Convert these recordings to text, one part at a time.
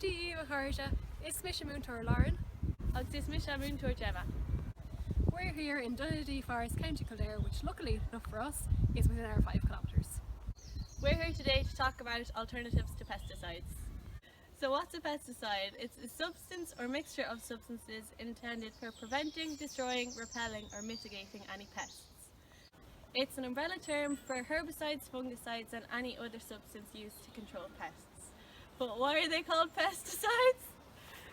Díomh Harja, is Mishamúntor Lauren. Agus is Mishamúntor Gemma. We're here in Dunedin Forest, County Kildare, which luckily enough for us is within our 5 kilometres. We're here today to talk about alternatives to pesticides. So what's a pesticide? It's a substance or mixture of substances intended for preventing, destroying, repelling or mitigating any pests. It's an umbrella term for herbicides, fungicides and any other substance used to control pests. But why are they called pesticides?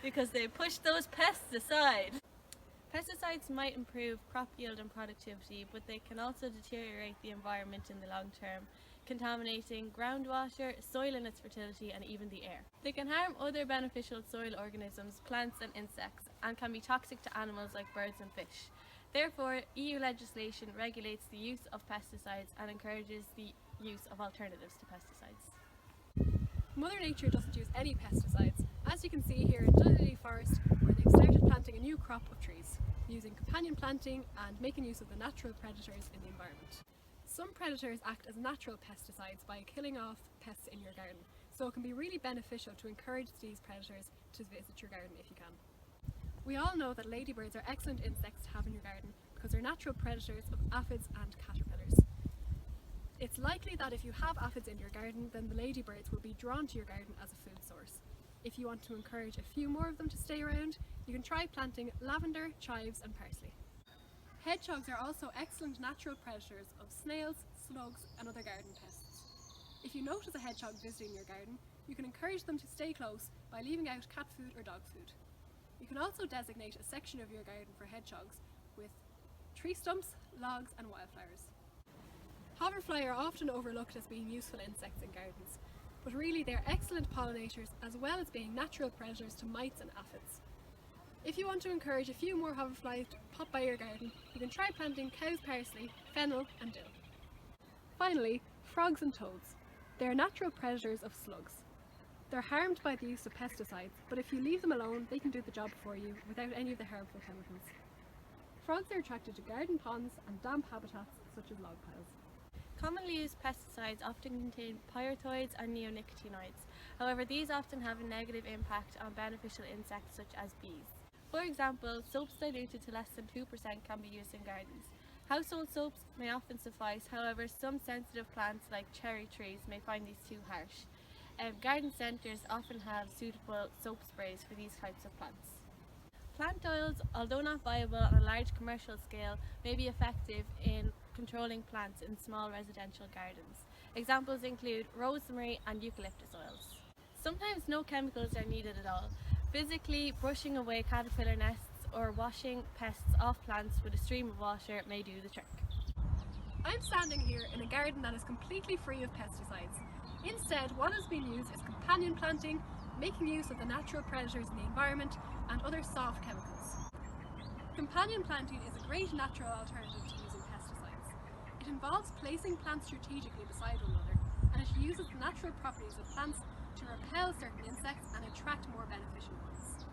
Because they push those pests aside. Pesticides might improve crop yield and productivity, but they can also deteriorate the environment in the long term, contaminating groundwater, soil and its fertility and even the air. They can harm other beneficial soil organisms, plants and insects, and can be toxic to animals like birds and fish. Therefore, EU legislation regulates the use of pesticides and encourages the use of alternatives to pesticides. Mother Nature doesn't use any pesticides, as you can see here in Dunedin Forest, where they've started planting a new crop of trees, using companion planting and making use of the natural predators in the environment. Some predators act as natural pesticides by killing off pests in your garden, so it can be really beneficial to encourage these predators to visit your garden if you can. We all know that ladybirds are excellent insects to have in your garden because they're natural predators of aphids and caterpillars. It's likely that if you have aphids in your garden, then the ladybirds will be drawn to your garden as a food source. If you want to encourage a few more of them to stay around, you can try planting lavender, chives and parsley. Hedgehogs are also excellent natural predators of snails, slugs and other garden pests. If you notice a hedgehog visiting your garden, you can encourage them to stay close by leaving out cat food or dog food. You can also designate a section of your garden for hedgehogs with tree stumps, logs and wildflowers. Hoverfly are often overlooked as being useful insects in gardens, but really they're excellent pollinators as well as being natural predators to mites and aphids. If you want to encourage a few more hoverflies to pop by your garden, you can try planting cow's parsley, fennel and dill. Finally, frogs and toads. They are natural predators of slugs. They're harmed by the use of pesticides, but if you leave them alone, they can do the job for you without any of the harmful chemicals. Frogs are attracted to garden ponds and damp habitats such as log piles. Commonly used pesticides often contain pyrethroids and neonicotinoids. However, these often have a negative impact on beneficial insects such as bees. For example, soaps diluted to less than 2% can be used in gardens. Household soaps may often suffice, however some sensitive plants like cherry trees may find these too harsh. Garden centres often have suitable soap sprays for these types of plants. Plant oils, although not viable on a large commercial scale, may be effective in controlling plants in small residential gardens. Examples include rosemary and eucalyptus oils. Sometimes no chemicals are needed at all. Physically brushing away caterpillar nests or washing pests off plants with a stream of water may do the trick. I'm standing here in a garden that is completely free of pesticides. Instead, what is being used is companion planting, making use of the natural predators in the environment and other soft chemicals. Companion planting is a great natural alternative to using pesticides. It involves placing plants strategically beside one another, and it uses the natural properties of plants to repel certain insects and attract more beneficial ones.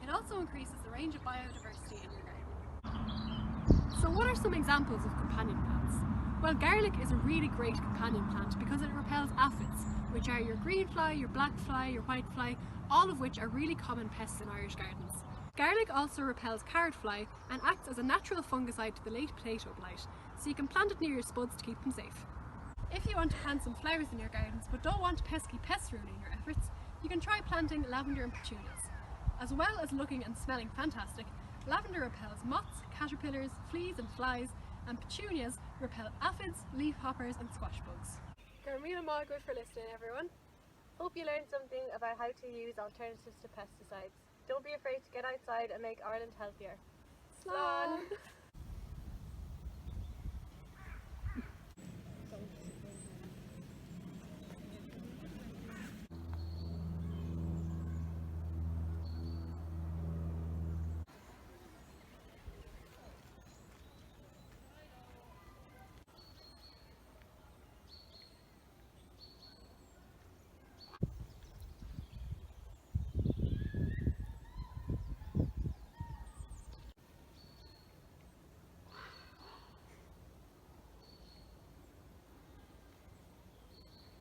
It also increases the range of biodiversity in your garden. So what are some examples of companion plants? Well, garlic is a really great companion plant because it repels aphids, which are your green fly, your black fly, your white fly, all of which are really common pests in Irish gardens. Garlic also repels carrot fly and acts as a natural fungicide to the late potato blight, so you can plant it near your spuds to keep them safe. If you want to plant some flowers in your gardens but don't want pesky pests ruining your efforts, you can try planting lavender and petunias. As well as looking and smelling fantastic, lavender repels moths, caterpillars, fleas and flies, and petunias repel aphids, leafhoppers and squash bugs. Good for listening, everyone. Hope you learned something about how to use alternatives to pesticides. Don't be afraid to get outside and make Ireland healthier. Slán!